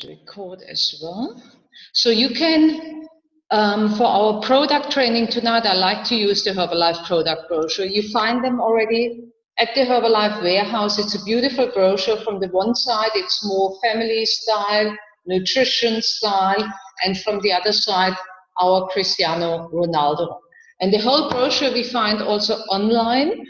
Record as well. So you can, for our product training tonight, I like to use the Herbalife product brochure. You find them already at the Herbalife warehouse. It's a beautiful brochure. From the one side, it's more family style, nutrition style, and from the other side, our Cristiano Ronaldo. And the whole brochure we find also online.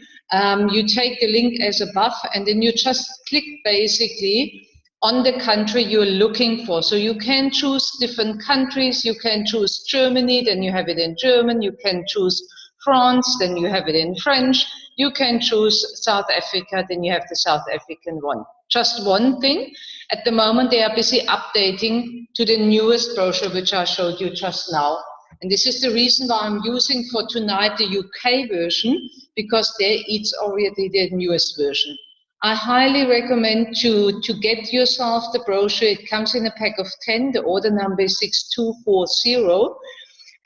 You take the link as above, and then you just click basically on the country you're looking for. So you can choose different countries. You can choose Germany, then you have it in German. You can choose France, then you have it in French. You can choose South Africa, then you have the South African one. Just one thing. At the moment, they are busy updating to the newest brochure, which I showed you just now. And this is the reason why I'm using for tonight the UK version, because there it's already the newest version. I highly recommend to get yourself the brochure. It comes in a pack of 10. The order number is 6240.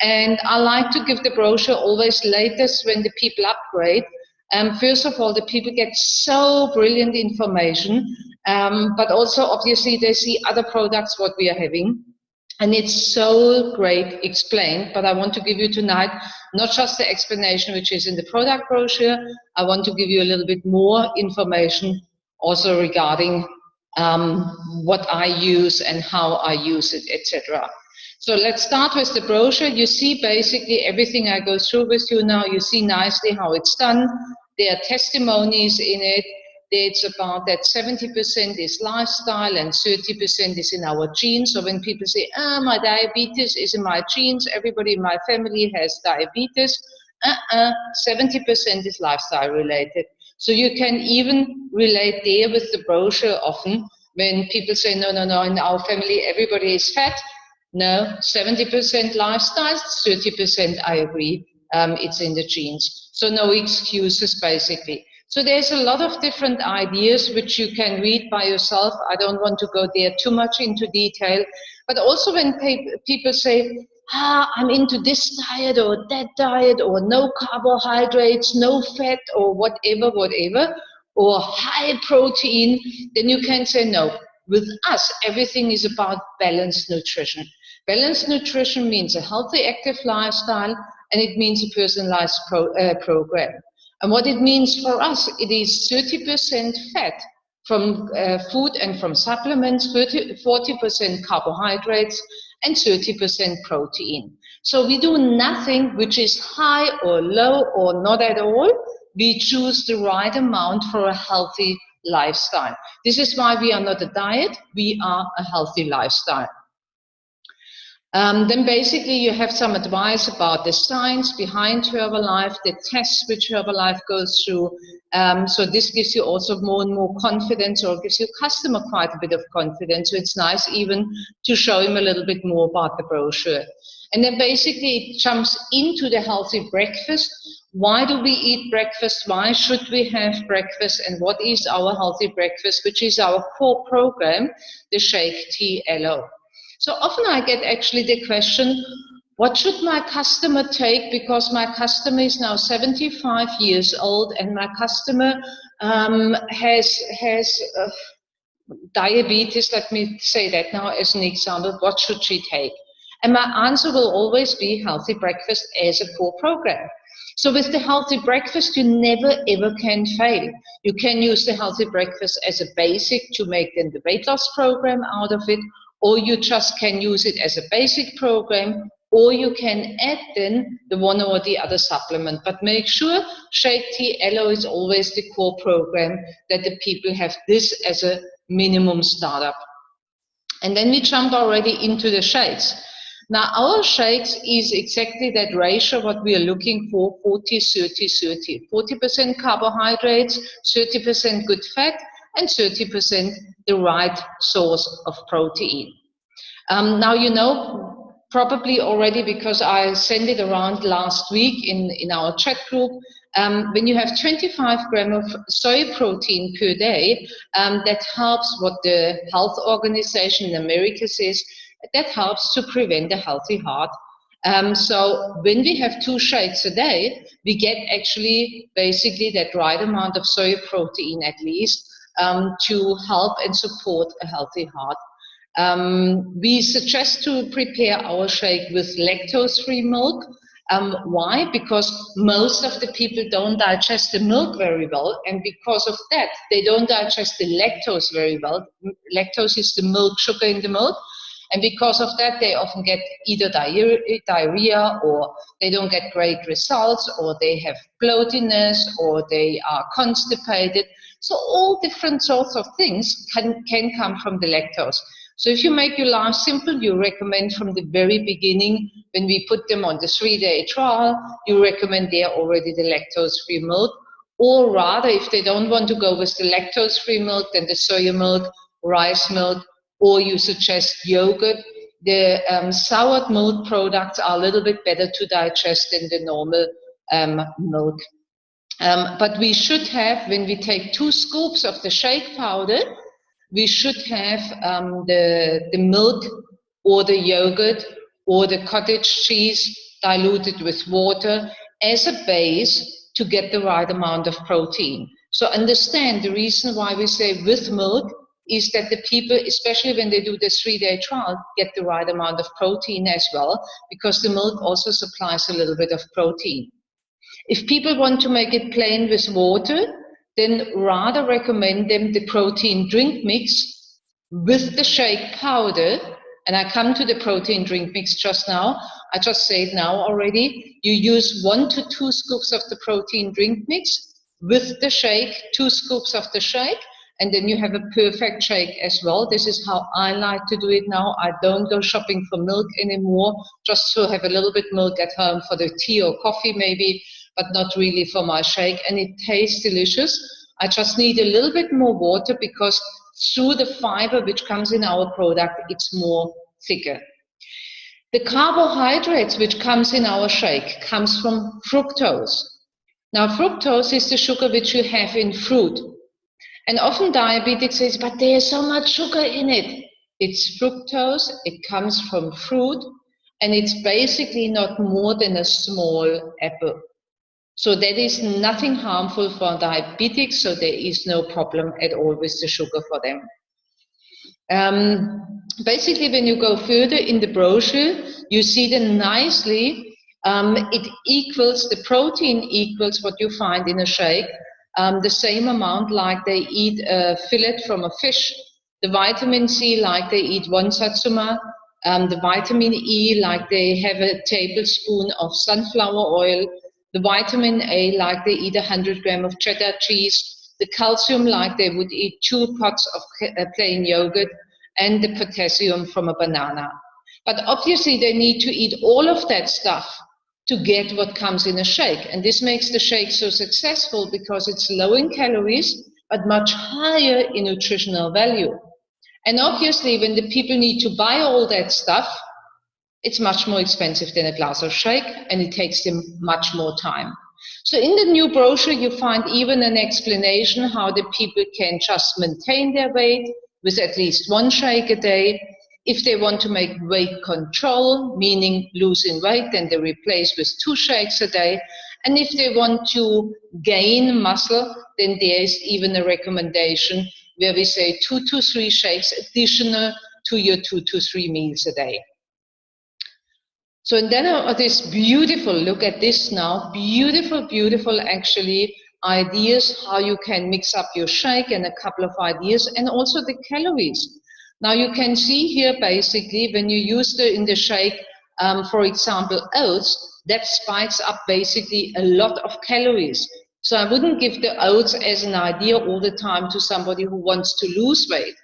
And I like to give the brochure always latest when the people upgrade. First of all, the people get so brilliant information, but also obviously they see other products what we are having. And it's so great explained, but I want to give you tonight not just the explanation which is in the product brochure. I want to give you a little bit more information also regarding what I use and how I use it, etc. So let's start with the brochure. You see basically everything I go through with you now. You see nicely how it's done. There are testimonies in it. It's about that 70% is lifestyle and 30% is in our genes. So when people say, my diabetes is in my genes, everybody in my family has diabetes, 70% is lifestyle related. So you can even relate there with the brochure often when people say, no, in our family everybody is fat. No, 70% lifestyle, 30% I agree, it's in the genes. So no excuses basically. So there's a lot of different ideas which you can read by yourself. I don't want to go there too much into detail, but also when people say, I'm into this diet or that diet, or no carbohydrates, no fat, or whatever, or high protein, then you can say no. With us, everything is about balanced nutrition. Balanced nutrition means a healthy, active lifestyle, and it means a personalized program. And what it means for us, it is 30% fat from food and from supplements, 40% carbohydrates, and 30% protein. So we do nothing which is high or low or not at all. We choose the right amount for a healthy lifestyle. This is why we are not a diet, we are a healthy lifestyle. Then basically you have some advice about the science behind Herbalife, the tests which Herbalife goes through. So this gives you also more and more confidence, or gives your customer quite a bit of confidence. So it's nice even to show him a little bit more about the brochure. And then basically it jumps into the healthy breakfast. Why do we eat breakfast? Why should we have breakfast? And what is our healthy breakfast, which is our core program, the Shake Tea LO. So often I get actually the question, what should my customer take? Because my customer is now 75 years old and my customer has diabetes, let me say that now as an example. What should she take? And my answer will always be healthy breakfast as a core program. So with the healthy breakfast, you never ever can fail. You can use the healthy breakfast as a basic to make then the weight loss program out of it, or you just can use it as a basic program, or you can add then the one or the other supplement. But make sure Shake Tea LO is always the core program, that the people have this as a minimum startup. And then we jump already into the shakes. Now our shakes is exactly that ratio what we are looking for, 40, 30, 30. 40% carbohydrates, 30% good fat, and 30% the right source of protein. Now you know probably already, because I sent it around last week in our chat group, when you have 25 grams of soy protein per day, that helps what the health organization in America says, that helps to prevent a healthy heart. So when we have 2 shakes a day, we get actually basically that right amount of soy protein at least to help and support a healthy heart. We suggest to prepare our shake with lactose-free milk. Why? Because most of the people don't digest the milk very well, and because of that, they don't digest the lactose very well. Lactose is the milk sugar in the milk, and because of that, they often get either diarrhea, or they don't get great results, or they have bloatiness, or they are constipated. So all different sorts of things can come from the lactose. So if you make your life simple, you recommend from the very beginning, when we put them on the 3-day trial, you recommend there already the lactose-free milk. Or rather, if they don't want to go with the lactose-free milk, then the soya milk, rice milk, or you suggest yogurt. The soured milk products are a little bit better to digest than the normal milk. But we should have, when we take 2 scoops of the shake powder, we should have the milk or the yogurt or the cottage cheese diluted with water as a base to get the right amount of protein. So understand the reason why we say with milk is that the people, especially when they do the 3-day trial, get the right amount of protein as well, because the milk also supplies a little bit of protein. If people want to make it plain with water, then rather recommend them the protein drink mix with the shake powder. And I come to the protein drink mix just now. I just said now already, you use 1 to 2 scoops of the protein drink mix with the shake, 2 scoops of the shake, and then you have a perfect shake as well. This is how I like to do it now. I don't go shopping for milk anymore, just to have a little bit milk at home for the tea or coffee maybe, but not really for my shake, and it tastes delicious. I just need a little bit more water because through the fiber which comes in our product, it's more thicker. The carbohydrates which comes in our shake comes from fructose. Now, fructose is the sugar which you have in fruit. And often diabetics say, but there's so much sugar in it. It's fructose, it comes from fruit, and it's basically not more than a small apple. So that is nothing harmful for diabetics, so there is no problem at all with the sugar for them. Basically, when you go further in the brochure, you see that nicely, it equals, the protein equals what you find in a shake, the same amount like they eat a fillet from a fish, the vitamin C like they eat 1 satsuma, the vitamin E like they have a tablespoon of sunflower oil, the vitamin A like they eat 100 grams of cheddar cheese, the calcium like they would eat 2 pots of plain yogurt, and the potassium from a banana. But obviously they need to eat all of that stuff to get what comes in a shake. And this makes the shake so successful because it's low in calories, but much higher in nutritional value. And obviously when the people need to buy all that stuff, it's much more expensive than a glass of shake, and it takes them much more time. So in the new brochure, you find even an explanation how the people can just maintain their weight with at least 1 shake a day. If they want to make weight control, meaning losing weight, then they replace with 2 shakes a day. And if they want to gain muscle, then there is even a recommendation where we say 2 to 3 shakes additional to your 2 to 3 meals a day. So and then this beautiful, look at this now, beautiful actually ideas how you can mix up your shake, and a couple of ideas, and also the calories. Now you can see here basically when you use in the shake, for example, oats, that spikes up basically a lot of calories. So I wouldn't give the oats as an idea all the time to somebody who wants to lose weight.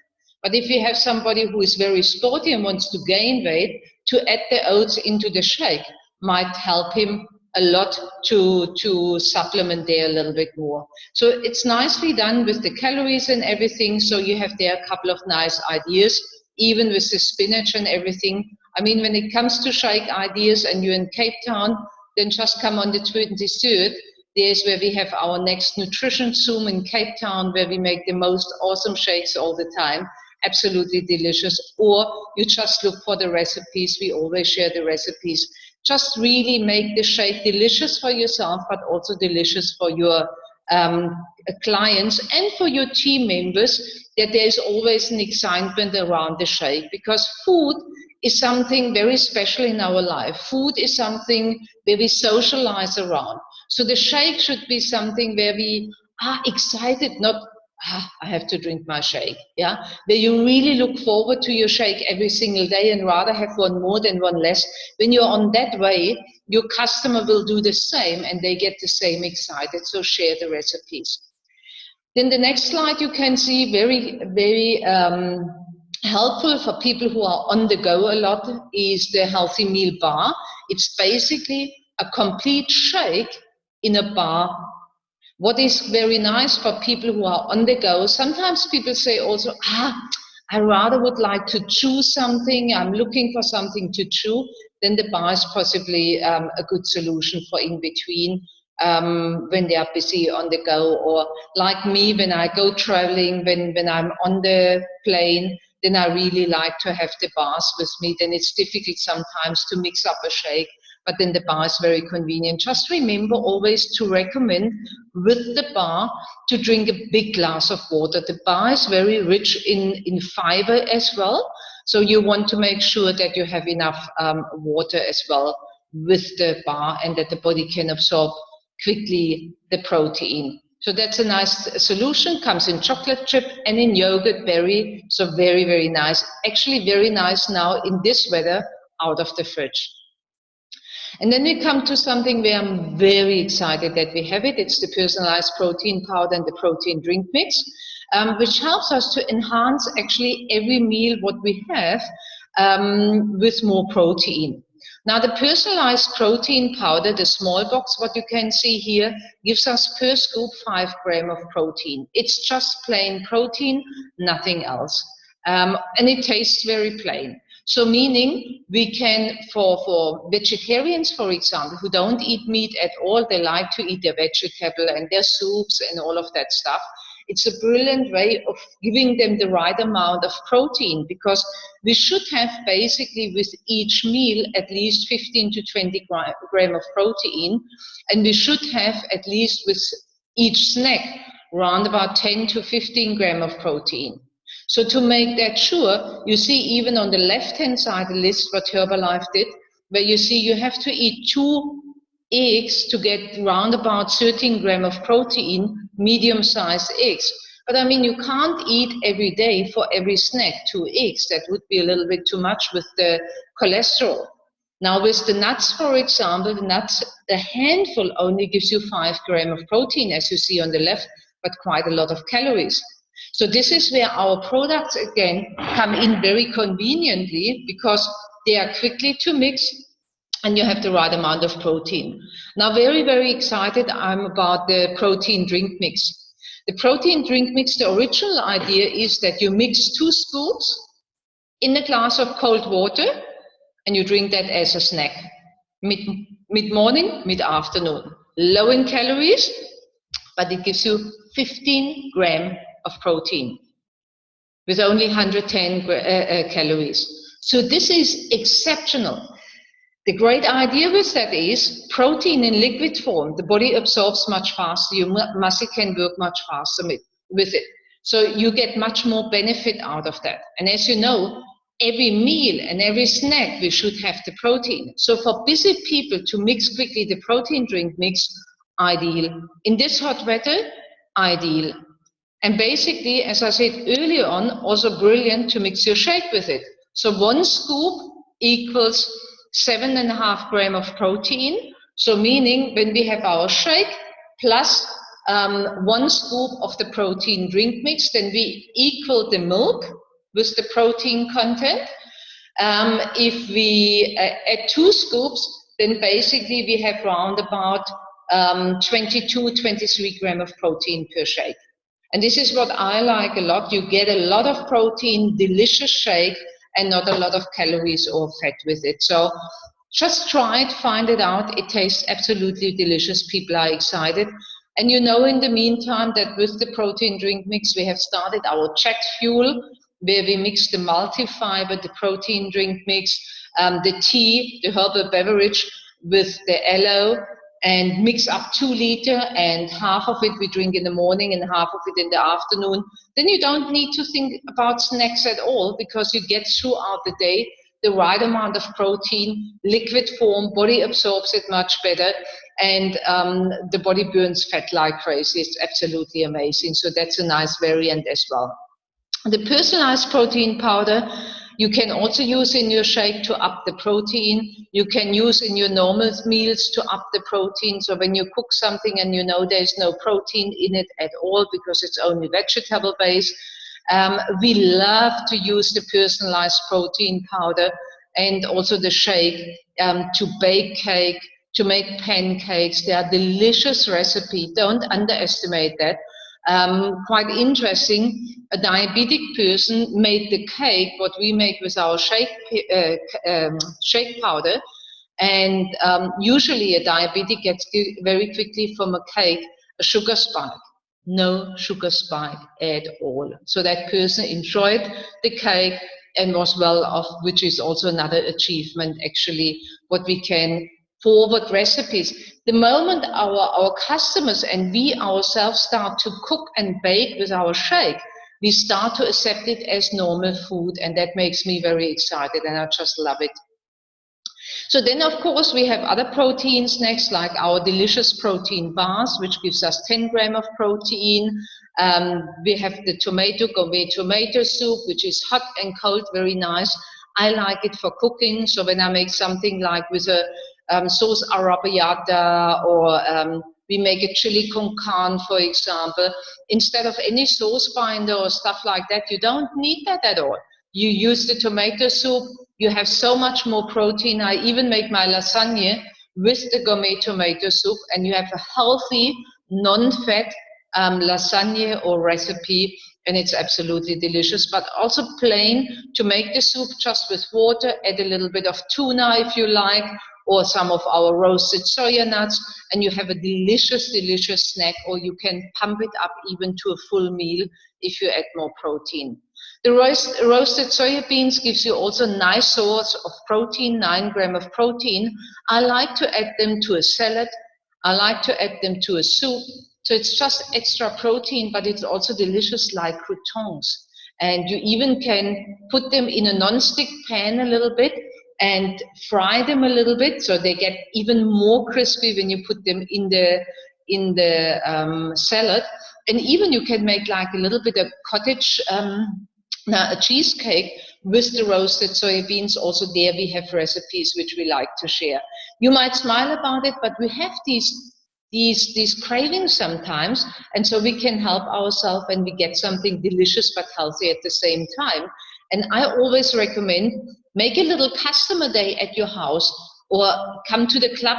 But if you have somebody who is very sporty and wants to gain weight, to add the oats into the shake might help him a lot to supplement there a little bit more. So it's nicely done with the calories and everything. So you have there a couple of nice ideas, even with the spinach and everything. I mean, when it comes to shake ideas and you're in Cape Town, then just come on the 23rd. There's where we have our next nutrition Zoom in Cape Town, where we make the most awesome shakes all the time. Absolutely delicious. Or you just look for the recipes. We always share the recipes. Just really make the shake delicious for yourself, but also delicious for your clients and for your team members. that there is always an excitement around the shake, because food is something very special in our life. Food is something where we socialize around. So the shake should be something where we are excited, not I have to drink my shake, yeah? Where you really look forward to your shake every single day and rather have one more than one less. When you're on that way, your customer will do the same and they get the same excited, so share the recipes. Then the next slide you can see, very, very helpful for people who are on the go a lot, is the healthy meal bar. It's basically a complete shake in a bar. What is very nice for people who are on the go, sometimes people say also, I rather would like to chew something, I'm looking for something to chew, then the bar is possibly a good solution for in between when they are busy on the go. Or like me, when I go traveling, when I'm on the plane, then I really like to have the bars with me. Then it's difficult sometimes to mix up a shake, but then the bar is very convenient. Just remember always to recommend with the bar to drink a big glass of water. The bar is very rich in fiber as well, so you want to make sure that you have enough water as well with the bar, and that the body can absorb quickly the protein. So that's a nice solution, comes in chocolate chip and in yogurt berry, so very, very nice. Actually very nice now in this weather out of the fridge. And then we come to something where I'm very excited that we have it. It's the personalized protein powder and the protein drink mix, which helps us to enhance actually every meal what we have with more protein. Now the personalized protein powder, the small box, what you can see here, gives us per scoop 5 grams of protein. It's just plain protein, nothing else. And it tastes very plain. So meaning we can, for vegetarians, for example, who don't eat meat at all, they like to eat their vegetable and their soups and all of that stuff. It's a brilliant way of giving them the right amount of protein, because we should have basically with each meal at least 15 to 20 grams of protein, and we should have at least with each snack around about 10 to 15 grams of protein. So to make that sure, you see even on the left-hand side the list what Herbalife did, where you see you have to eat 2 eggs to get round about 13 grams of protein, medium-sized eggs. But I mean, you can't eat every day for every snack 2 eggs. That would be a little bit too much with the cholesterol. Now with the nuts, for example, the nuts, the handful only gives you 5 grams of protein, as you see on the left, but quite a lot of calories. So this is where our products again come in very conveniently, because they are quickly to mix and you have the right amount of protein. Now very, very excited I'm about the protein drink mix. The protein drink mix, the original idea is that you mix 2 scoops in a glass of cold water and you drink that as a snack. Mid-morning, mid-afternoon. Low in calories, but it gives you 15 grams of protein with only 110 calories. So this is exceptional. The great idea with that is protein in liquid form, the body absorbs much faster, your muscle can work much faster with it. So you get much more benefit out of that. And as you know, every meal and every snack, we should have the protein. So for busy people to mix quickly the protein drink mix, ideal. In this hot weather, ideal. And basically, as I said earlier on, also brilliant to mix your shake with it. So 1 scoop equals 7.5 grams of protein. So meaning when we have our shake plus 1 scoop of the protein drink mix, then we equal the milk with the protein content. If we add 2 scoops, then basically we have round about 22, 23 grams of protein per shake. And this is what I like a lot. You get a lot of protein, delicious shake, and not a lot of calories or fat with it. So just try it, find it out. It tastes absolutely delicious. People are excited. And you know, in the meantime, that with the protein drink mix, we have started our Jet Fuel, where we mix the multi-fiber, the protein drink mix, the tea, the herbal beverage with the aloe, and mix up 2 liters, and half of it we drink in the morning and half of it in the afternoon, then you don't need to think about snacks at all, because you get throughout the day the right amount of protein, liquid form, body absorbs it much better, and the body burns fat like crazy. It's absolutely amazing. So that's a nice variant as well. The personalized protein powder, you can also use in your shake to up the protein. You can use in your normal meals to up the protein. So when you cook something and you know there's no protein in it at all because it's only vegetable based, we love to use the personalized protein powder and also the shake to bake cake, to make pancakes. They are delicious recipe. Don't underestimate that. Quite interesting, a diabetic person made the cake, what we make with our shake powder, and usually a diabetic gets very quickly from a cake a sugar spike. No sugar spike at all. So that person enjoyed the cake and was well off, which is also another achievement, actually, what we can forward recipes. The moment our customers and we ourselves start to cook and bake with our shake, we start to accept it as normal food, and that makes me very excited, and I just love it. So then, of course, we have other protein snacks like our delicious protein bars, which gives us 10 grams of protein. We have the gourmet tomato soup, which is hot and cold, very nice. I like it for cooking. So when I make something like with a sauce arrabbiata, or we make a chili con carne, for example, instead of any sauce binder or stuff like that, you don't need that at all. You use the tomato soup, you have so much more protein. I even make my lasagna with the gourmet tomato soup, and you have a healthy, non-fat lasagna or recipe, and it's absolutely delicious. But also plain, to make the soup just with water, add a little bit of tuna if you like, or some of our roasted soya nuts, and you have a delicious, delicious snack, or you can pump it up even to a full meal if you add more protein. The roasted soya beans gives you also a nice source of protein, 9 grams of protein. I like to add them to a salad. I like to add them to a soup. So it's just extra protein, but it's also delicious like croutons. And you even can put them in a non-stick pan a little bit and fry them a little bit, so they get even more crispy when you put them in the salad. And even you can make like a little bit of cottage a cheesecake with the roasted soybeans. Also there we have recipes which we like to share. You might smile about it, but we have these cravings sometimes, and so we can help ourselves and we get something delicious but healthy at the same time. And I always recommend, make a little customer day at your house, or come to the club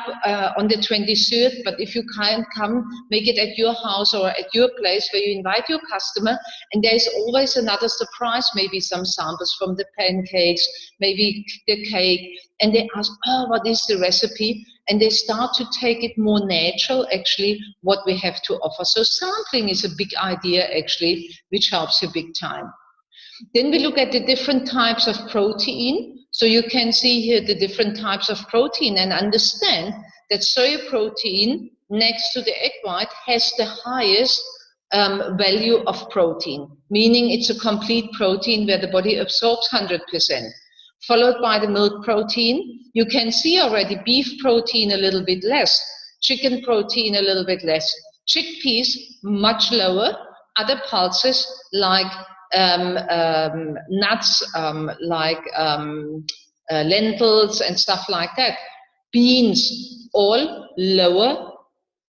on the 23rd, but if you can't come, make it at your house or at your place where you invite your customer, and there's always another surprise, maybe some samples from the pancakes, maybe the cake, and they ask, oh, what is the recipe? And they start to take it more natural, actually, what we have to offer. So sampling is a big idea, actually, which helps you big time. Then we look at the different types of protein. So you can see here the different types of protein and understand that soy protein next to the egg white has the highest value of protein, meaning it's a complete protein where the body absorbs 100%. Followed by the milk protein. You can see already beef protein a little bit less, chicken protein a little bit less, chickpeas much lower, other pulses like nuts, like lentils and stuff like that. Beans, all lower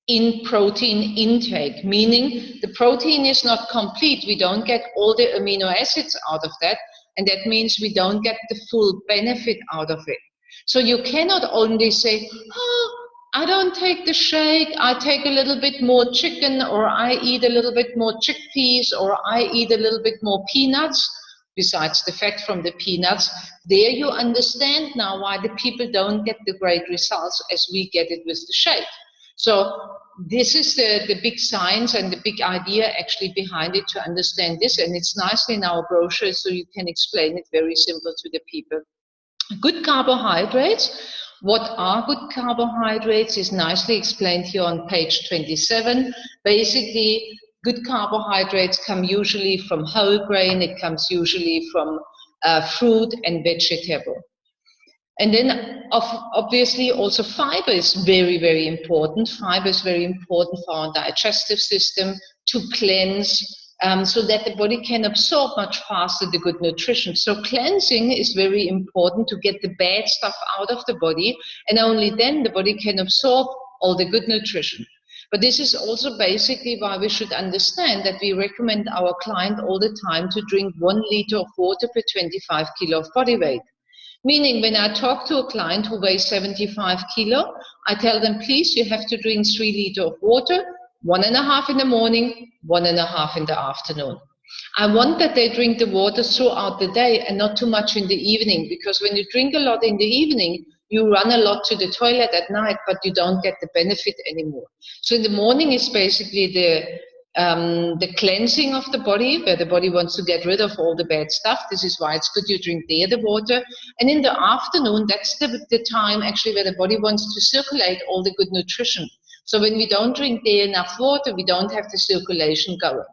in protein intake, meaning the protein is not complete. We don't get all the amino acids out of that, and that means we don't get the full benefit out of it. So you cannot only say, oh, I don't take the shake, I take a little bit more chicken, or I eat a little bit more chickpeas, or I eat a little bit more peanuts, besides the fat from the peanuts. There you understand now why the people don't get the great results as we get it with the shake. So this is the big science and the big idea actually behind it, to understand this, and it's nicely in our brochure so you can explain it very simple to the people. Good carbohydrates. What are good carbohydrates is nicely explained here on page 27. Basically, good carbohydrates come usually from whole grain, it comes usually from fruit and vegetable. And then obviously also fiber is very, very important. Fiber is very important for our digestive system to cleanse, so that the body can absorb much faster the good nutrition. So cleansing is very important to get the bad stuff out of the body, and only then the body can absorb all the good nutrition. But this is also basically why we should understand that we recommend our client all the time to drink 1 liter of water per 25 kilo of body weight. Meaning when I talk to a client who weighs 75 kilo, I tell them, please, you have to drink 3 liters of water, 1.5 in the morning, 1.5 in the afternoon. I want that they drink the water throughout the day and not too much in the evening, because when you drink a lot in the evening, you run a lot to the toilet at night, but you don't get the benefit anymore. So in the morning is basically the cleansing of the body, where the body wants to get rid of all the bad stuff. This is why it's good you drink there the water. And in the afternoon, that's the time actually where the body wants to circulate all the good nutrition. So when we don't drink there enough water, we don't have the circulation going.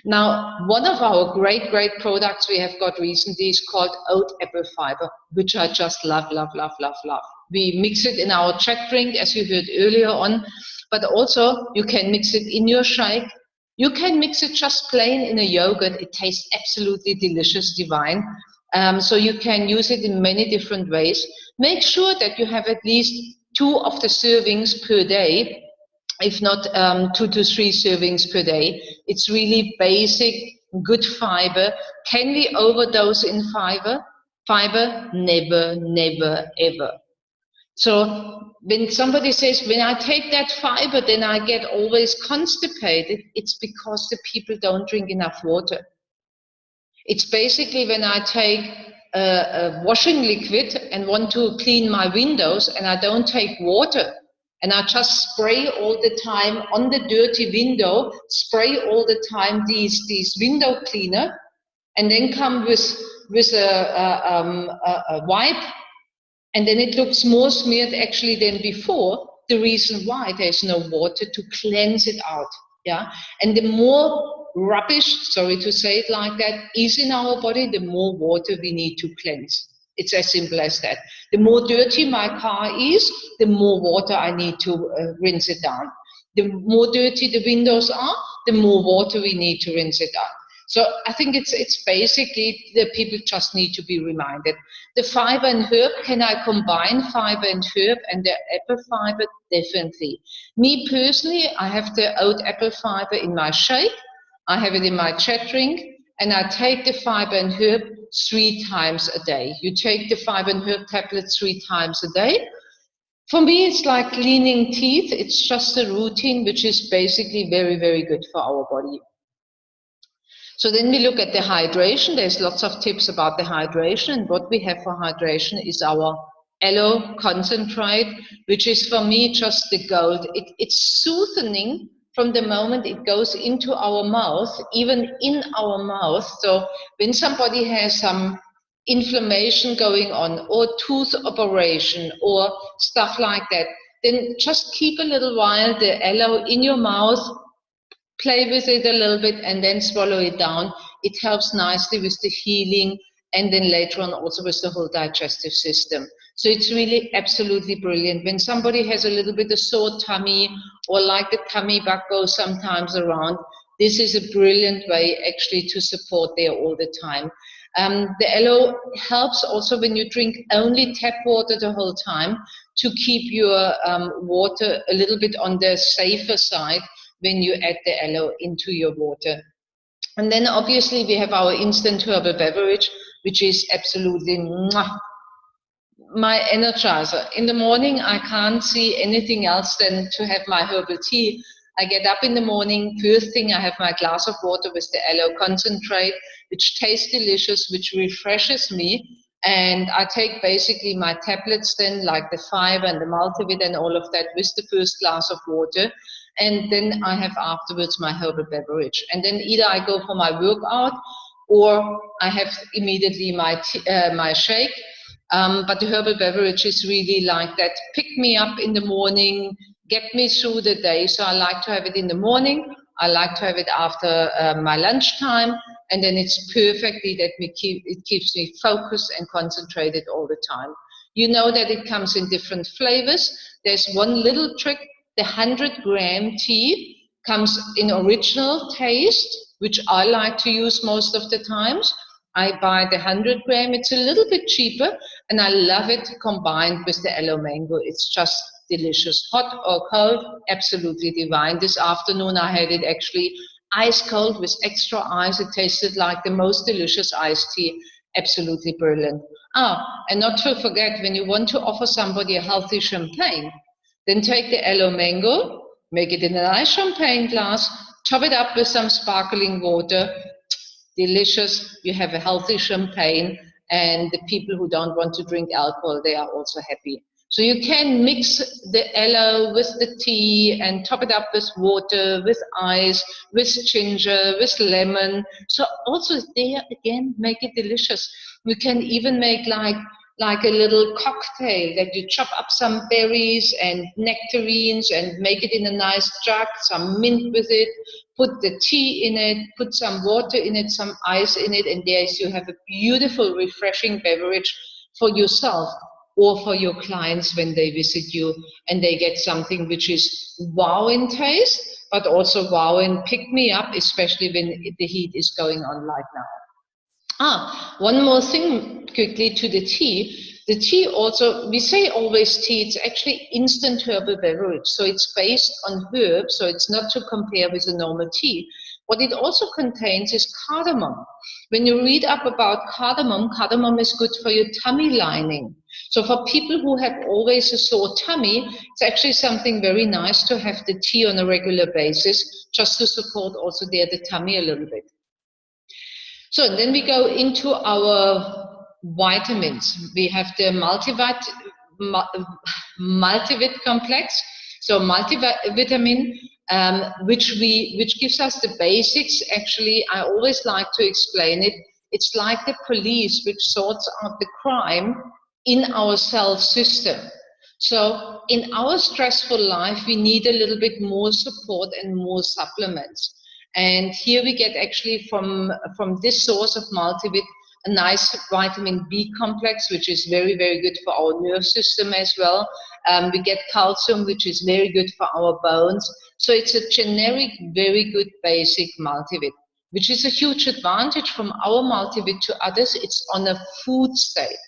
Now, one of our great products we have got recently is called oat apple fiber, which I just love. We mix it in our Czech drink, as you heard earlier on, but also you can mix it in your shake. You can mix it just plain in a yogurt. It tastes absolutely delicious, divine. So you can use it in many different ways. Make sure that you have at least 2 of the servings per day, if not 2 to 3 servings per day. It's really basic, good fiber. Can we overdose in fiber? Fiber, never, never, ever. So when somebody says, when I take that fiber, then I get always constipated, it's because the people don't drink enough water. It's basically when I take a washing liquid and want to clean my windows and I don't take water, and I just spray all the time on the dirty window, spray all the time these window cleaner, and then come with a wipe, and then it looks more smeared actually than before. The reason why, there's no water to cleanse it out. Yeah, and the more rubbish, sorry to say it like that, is in our body, the more water we need to cleanse. It's as simple as that. The more dirty my car is, the more water I need to rinse it down. The more dirty the windows are, the more water we need to rinse it out. So I think it's basically the people just need to be reminded. The fiber and herb, can I combine fiber and herb and the apple fiber? Definitely. Me personally, I have the oat apple fiber in my shake. I have it in my chat drink, and I take the fiber and herb 3 times a day. You take the fiber and herb tablets 3 times a day. For me, it's like cleaning teeth. It's just a routine, which is basically very, very good for our body. So then we look at the hydration. There's lots of tips about the hydration, and what we have for hydration is our aloe concentrate, which is for me just the gold. It's soothing from the moment it goes into our mouth, even in our mouth. So when somebody has some inflammation going on, or tooth operation, or stuff like that, then just keep a little while the aloe in your mouth, play with it a little bit, and then swallow it down. It helps nicely with the healing, and then later on also with the whole digestive system. So it's really absolutely brilliant. When somebody has a little bit of sore tummy, or like the tummy bug goes sometimes around, this is a brilliant way actually to support there all the time. The aloe helps also when you drink only tap water the whole time, to keep your water a little bit on the safer side when you add the aloe into your water. And then obviously we have our instant herbal beverage, which is absolutely my energizer. In the morning, I can't see anything else than to have my herbal tea. I get up in the morning, first thing I have my glass of water with the aloe concentrate, which tastes delicious, which refreshes me. And I take basically my tablets then, like the fiber and the multivit and all of that, with the first glass of water. And then I have afterwards my herbal beverage. And then either I go for my workout, or I have immediately my shake. But the herbal beverage is really like that, pick me up in the morning, get me through the day. So I like to have it in the morning, I like to have it after my lunchtime, and then it's perfectly that it keeps me focused and concentrated all the time. You know that it comes in different flavors. There's one little trick, the 100-gram tea comes in original taste, which I like to use most of the times. I buy the 100-gram, it's a little bit cheaper, and I love it combined with the aloe mango. It's just delicious. Hot or cold, absolutely divine. This afternoon I had it actually ice cold with extra ice. It tasted like the most delicious iced tea. Absolutely brilliant. And not to forget, when you want to offer somebody a healthy champagne, then take the aloe mango, make it in a nice champagne glass, top it up with some sparkling water. Delicious. You have a healthy champagne, and the people who don't want to drink alcohol, they are also happy. So you can mix the aloe with the tea and top it up with water, with ice, with ginger, with lemon. So also there again, make it delicious. We can even make like a little cocktail that you chop up some berries and nectarines and make it in a nice jug, some mint with it, put the tea in it, put some water in it, some ice in it, and there you have a beautiful, refreshing beverage for yourself or for your clients when they visit you, and they get something which is wow in taste, but also wow in pick me up, especially when the heat is going on like now. One more thing quickly to the tea. The tea also, we say always tea, it's actually instant herbal beverage. So it's based on herbs, so it's not to compare with a normal tea. What it also contains is cardamom. When you read up about cardamom, cardamom is good for your tummy lining. So for people who have always a sore tummy, it's actually something very nice to have the tea on a regular basis, just to support also there the tummy a little bit. So then we go into our vitamins. We have the multivit complex, so multivitamin, which gives us the basics. Actually, I always like to explain it. It's like the police which sorts out the crime in our cell system. So in our stressful life, we need a little bit more support and more supplements. And here we get actually from this source of multivit a nice vitamin B complex, which is very, very good for our nerve system as well. We get calcium, which is very good for our bones. So it's a generic, very good basic multivit, which is a huge advantage from our multivit to others. It's on a food state.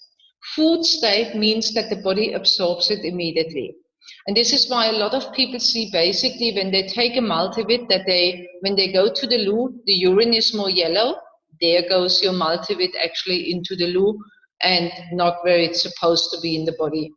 Food state means that the body absorbs it immediately. And this is why a lot of people see basically when they take a multivit that when they go to the loo, the urine is more yellow. There goes your multivit actually into the loo and not where it's supposed to be in the body.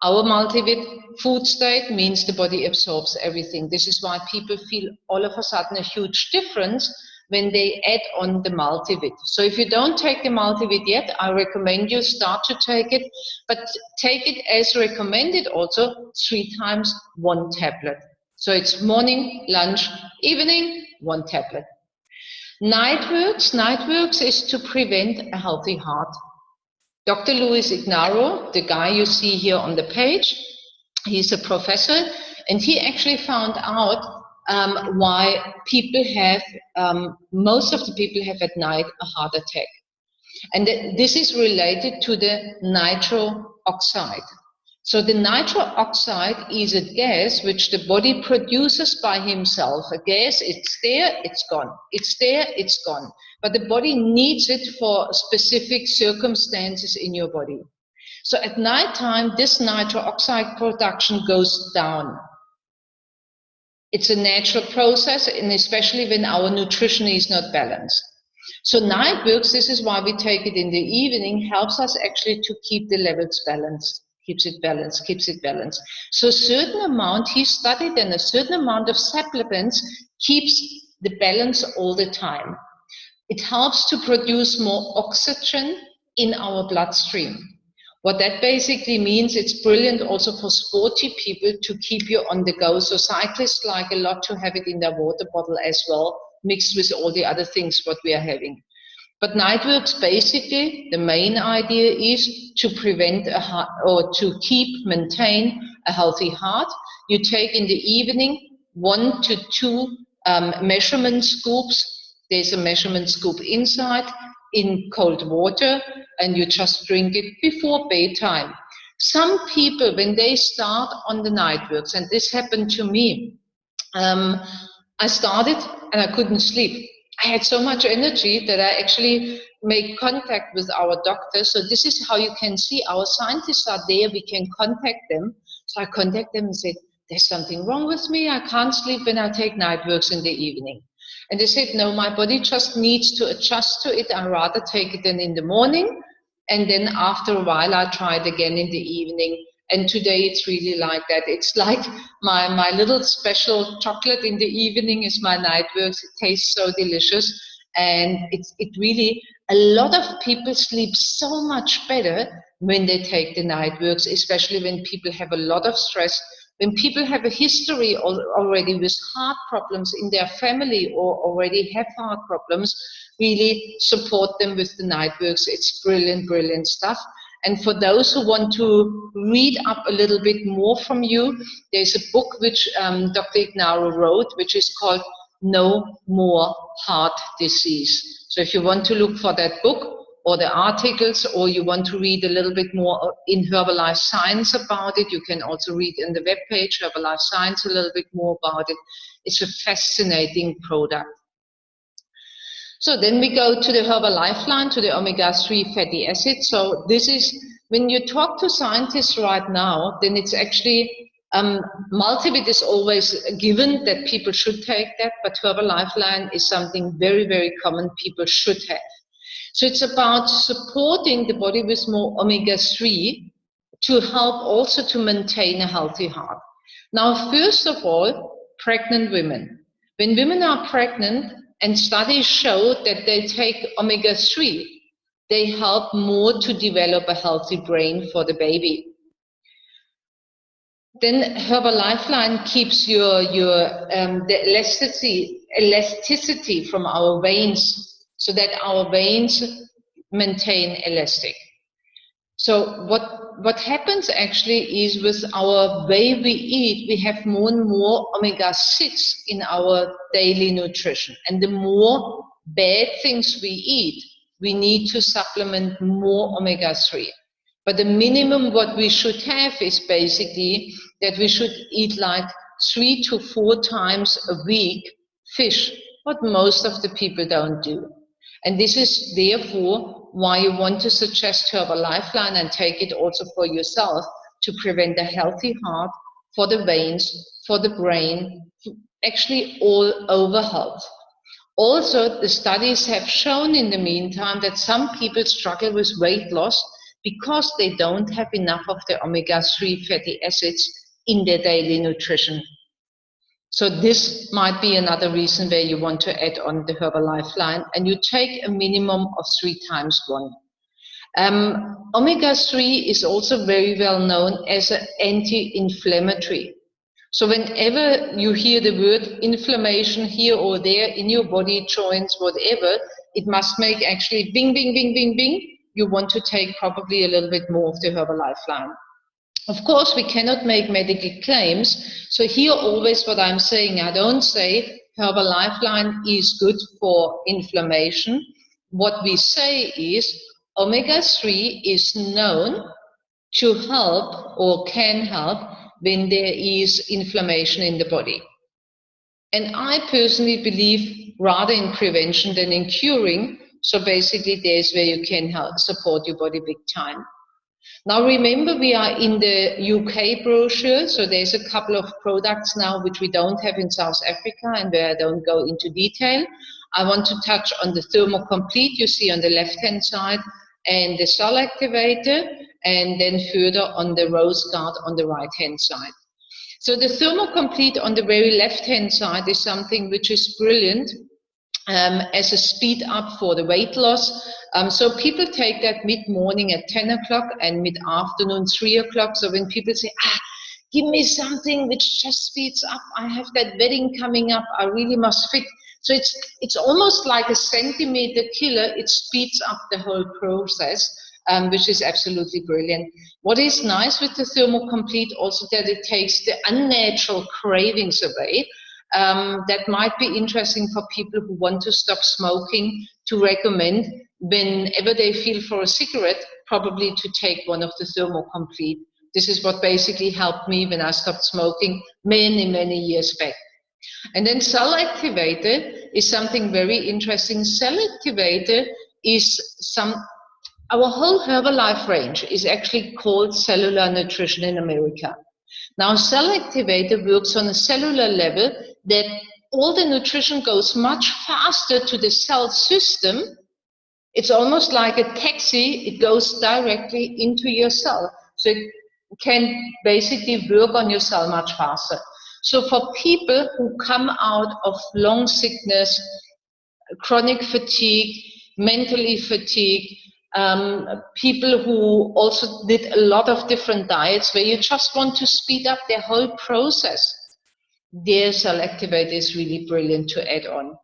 Our multivit food state means the body absorbs everything. This is why people feel all of a sudden a huge difference when they add on the multivit. So if you don't take the multivit yet, I recommend you start to take it, but take it as recommended also 3 times 1 tablet. So it's morning, lunch, evening, 1 tablet. Nightworks is to prevent a healthy heart. Dr. Luis Ignarro, the guy you see here on the page, he's a professor, and he actually found out why people have, most of the people have at night a heart attack. And this is related to the nitro oxide. So the nitro oxide is a gas which the body produces by himself. A gas, it's there, it's gone. It's there, it's gone. But the body needs it for specific circumstances in your body. So at night time, this nitro oxide production goes down. It's a natural process, and especially when our nutrition is not balanced. So Nightworks, this is why we take it in the evening, helps us actually to keep the levels balanced, keeps it balanced. So a certain amount, he studied, and a certain amount of supplements keeps the balance all the time. It helps to produce more oxygen in our bloodstream. What that basically means, it's brilliant also for sporty people to keep you on the go. So cyclists like a lot to have it in their water bottle as well, mixed with all the other things what we are having. But Nightworks, basically, the main idea is to prevent a heart, or to maintain a healthy heart. You take in the evening 1 to 2 measurement scoops. There's a measurement scoop inside in cold water, and you just drink it before bedtime. Some people, when they start on the Nightworks, and this happened to me, I started and I couldn't sleep. I had so much energy that I actually made contact with our doctor. So this is how you can see our scientists are there. We can contact them. So I contact them and said, there's something wrong with me. I can't sleep when I take Nightworks in the evening. And they said, no, my body just needs to adjust to it. I'd rather take it in the morning. And then after a while, I try it again in the evening. And today it's really like that. It's like my little special chocolate in the evening is my Nightworks. It tastes so delicious. And it really, a lot of people sleep so much better when they take the Nightworks, especially when people have a lot of stress. When people have a history already with heart problems in their family or already have heart problems, really support them with the Nightworks. It's brilliant, brilliant stuff. And for those who want to read up a little bit more from you, there's a book which Dr. Ignarro wrote, which is called No More Heart Disease. So if you want to look for that book, or the articles, or you want to read a little bit more in Herbalife Science about it, you can also read in the webpage Herbalife Science a little bit more about it. It's a fascinating product. So then we go to the Herbalife line, to the omega-3 fatty acids. So this is, when you talk to scientists right now, then it's actually, multivit is always given that people should take that, but Herbalife line is something very, very common people should have. So it's about supporting the body with more omega-3 to help also to maintain a healthy heart. Now, first of all, pregnant women. When women are pregnant, and studies show that they take omega-3, they help more to develop a healthy brain for the baby. Then Herbalife line keeps the elasticity from our veins, so that our veins maintain elastic. So what happens actually is, with our way we eat, we have more and more omega-6 in our daily nutrition. And the more bad things we eat, we need to supplement more omega-3. But the minimum what we should have is basically that we should eat like 3 to 4 times a week fish, what most of the people don't do. And this is therefore why you want to suggest Herbalife line and take it also for yourself, to prevent a healthy heart, for the veins, for the brain, actually all over health. Also, the studies have shown in the meantime that some people struggle with weight loss because they don't have enough of the omega-3 fatty acids in their daily nutrition. So this might be another reason where you want to add on the Herbalife line, and you take a minimum of 3 times 1. Omega-3 is also very well known as an anti-inflammatory. So whenever you hear the word inflammation here or there in your body, joints, whatever, it must make actually bing, bing, bing, bing, bing. You want to take probably a little bit more of the Herbalife line. Of course, we cannot make medical claims. So here always what I'm saying, I don't say Herbalife line is good for inflammation. What we say is omega-3 is known to help or can help when there is inflammation in the body. And I personally believe rather in prevention than in curing. So basically there's where you can help support your body big time. Now remember, we are in the UK brochure, so there's a couple of products now which we don't have in South Africa, and where I don't go into detail. I want to touch on the Thermocomplete you see on the left-hand side, and the Cell Activator, and then further on the Rose Guard on the right-hand side. So the Thermocomplete on the very left-hand side is something which is brilliant as a speed up for the weight loss. So people take that mid-morning at 10 o'clock and mid-afternoon 3 o'clock. So when people say, give me something which just speeds up, I have that wedding coming up, I really must fit. So it's almost like a centimeter killer. It speeds up the whole process, which is absolutely brilliant. What is nice with the Thermocomplete also that it takes the unnatural cravings away. That might be interesting for people who want to stop smoking, to recommend whenever they feel for a cigarette, probably to take one of the Thermocomplete. This is what basically helped me when I stopped smoking many years back. And then Cell Activator is something very interesting. Cell Activator is our whole Herbalife range is actually called cellular nutrition in America. Now, Cell Activator works on a cellular level that all the nutrition goes much faster to the cell system. It's almost like a taxi. It goes directly into your cell. So it can basically work on your cell much faster. So for people who come out of long sickness, chronic fatigue, mentally fatigued, people who also did a lot of different diets where you just want to speed up their whole process, their Cell Activator is really brilliant to add on.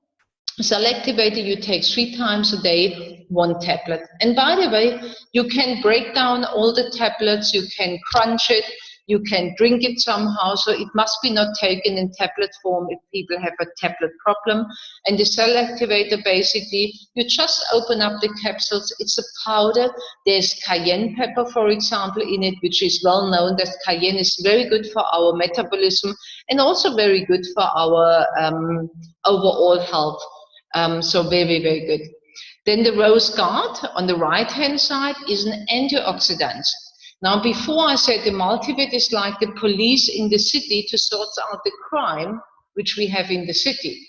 Cell Activator you take 3 times a day, 1 tablet. And by the way, you can break down all the tablets, you can crunch it, you can drink it somehow, so it must be not taken in tablet form if people have a tablet problem. And the Cell Activator, basically, you just open up the capsules, it's a powder, there's cayenne pepper, for example, in it, which is well known that cayenne is very good for our metabolism and also very good for our overall health. So very good. Then the Rose Guard on the right-hand side is an antioxidant. Now, before I said the multivit is like the police in the city to sort out the crime, which we have in the city.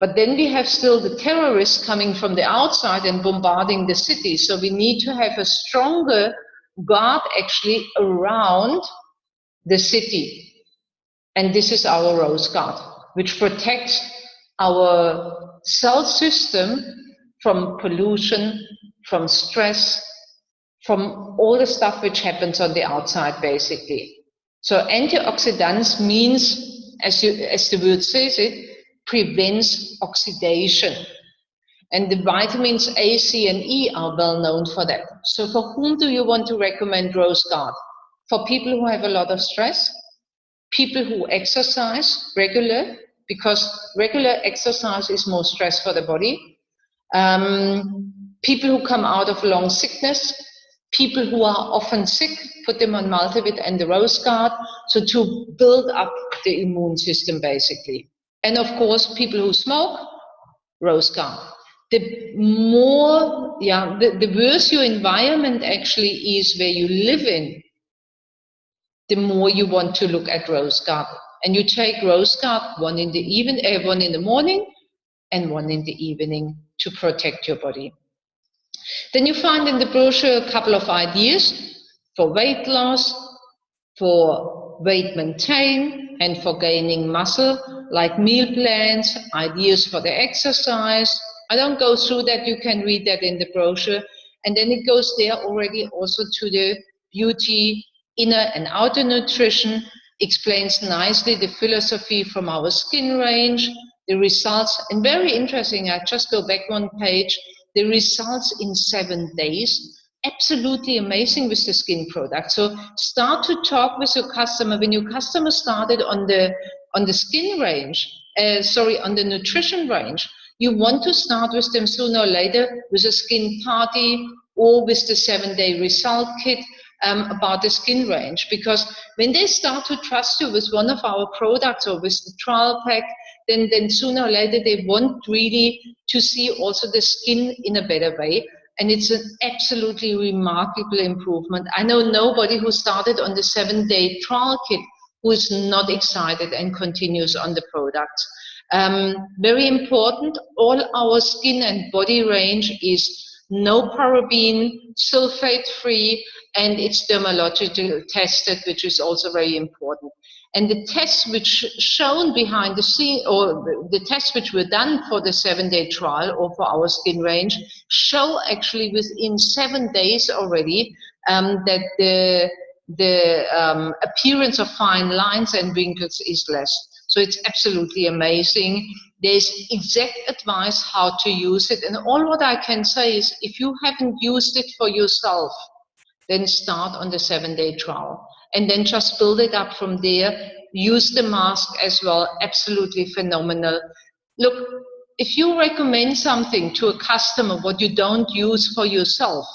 But then we have still the terrorists coming from the outside and bombarding the city. So we need to have a stronger guard actually around the city. And this is our Rose Guard, which protects our cell system from pollution, from stress, from all the stuff which happens on the outside, basically. So antioxidants means, as the word says it, prevents oxidation. And the vitamins A, C, and E are well known for that. So for whom do you want to recommend Rose Guard? For people who have a lot of stress, people who exercise regular, because regular exercise is more stress for the body, people who come out of long sickness, people who are often sick, put them on multivit and the Rose Guard, so to build up the immune system, basically. And of course, people who smoke, Rose Guard. The more, the worse your environment actually is where you live in, the more you want to look at Rose Guard. And you take Rose Guard, one in the morning and 1 in the evening to protect your body. Then you find in the brochure a couple of ideas for weight loss, for weight maintain, and for gaining muscle, like meal plans, ideas for the exercise. I don't go through that, you can read that in the brochure. And then it goes there already also to the beauty, inner and outer nutrition, explains nicely the philosophy from our skin range, the results, and very interesting, I just go back 1 page, the results in 7 days, absolutely amazing with the skin product. So start to talk with your customer. When your customer started on the skin range, on the nutrition range, you want to start with them sooner or later with a skin party or with the 7-day result kit about the skin range. Because when they start to trust you with one of our products or with the trial pack, then sooner or later they want really to see also the skin in a better way. And it's an absolutely remarkable improvement. I know nobody who started on the 7-day trial kit who is not excited and continues on the product. Very important, all our skin and body range is no paraben, sulfate-free, and it's dermatologically tested, which is also very important. And the tests which shown behind the scene, or the tests which were done for the 7-day trial or for our skin range, show actually within 7 days already that the appearance of fine lines and wrinkles is less. So it's absolutely amazing. There's exact advice how to use it. And all what I can say is, if you haven't used it for yourself, then start on the 7-day trial. And then just build it up from there. Use the mask as well. Absolutely phenomenal. Look, if you recommend something to a customer what you don't use for yourself,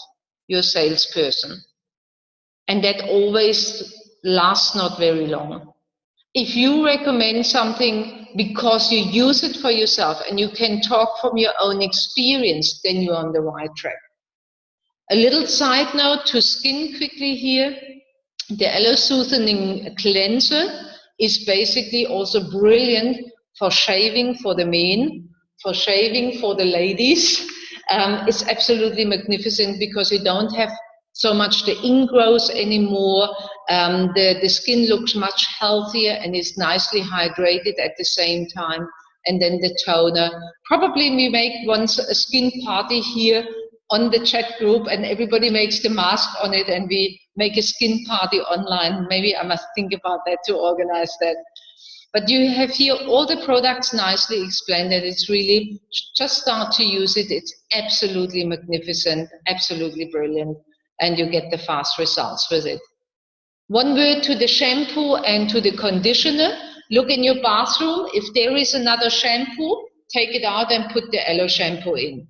you're a salesperson. And that always lasts not very long. If you recommend something because you use it for yourself and you can talk from your own experience, then you're on the right track. A little side note to skin quickly here. The Aloe Soothing Cleanser is basically also brilliant for shaving for the men, for shaving for the ladies. It's absolutely magnificent because you don't have so much the ingrowth anymore. The skin looks much healthier and is nicely hydrated at the same time. And then the toner. Probably we make once a skin party here on the chat group, and everybody makes the mask on it, and we make a skin party online. Maybe I must think about that to organize that. But you have here all the products nicely explained, and it's really just start to use it. It's absolutely magnificent, absolutely brilliant, and you get the fast results with it. One word to the shampoo and to the conditioner. Look in your bathroom. If there is another shampoo, take it out and put the Aloe shampoo in.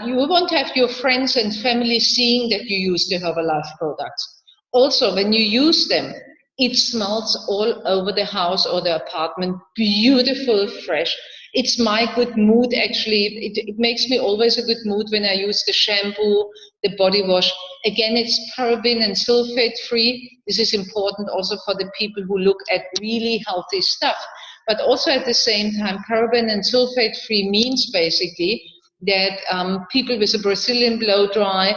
You want to have your friends and family seeing that you use the Herbalife products. Also, when you use them, it smells all over the house or the apartment, beautiful, fresh. It's my good mood, actually. It makes me always a good mood when I use the shampoo, the body wash. Again, it's paraben and sulfate free. This is important also for the people who look at really healthy stuff. But also at the same time, paraben and sulfate free means basically that people with a Brazilian blow dry,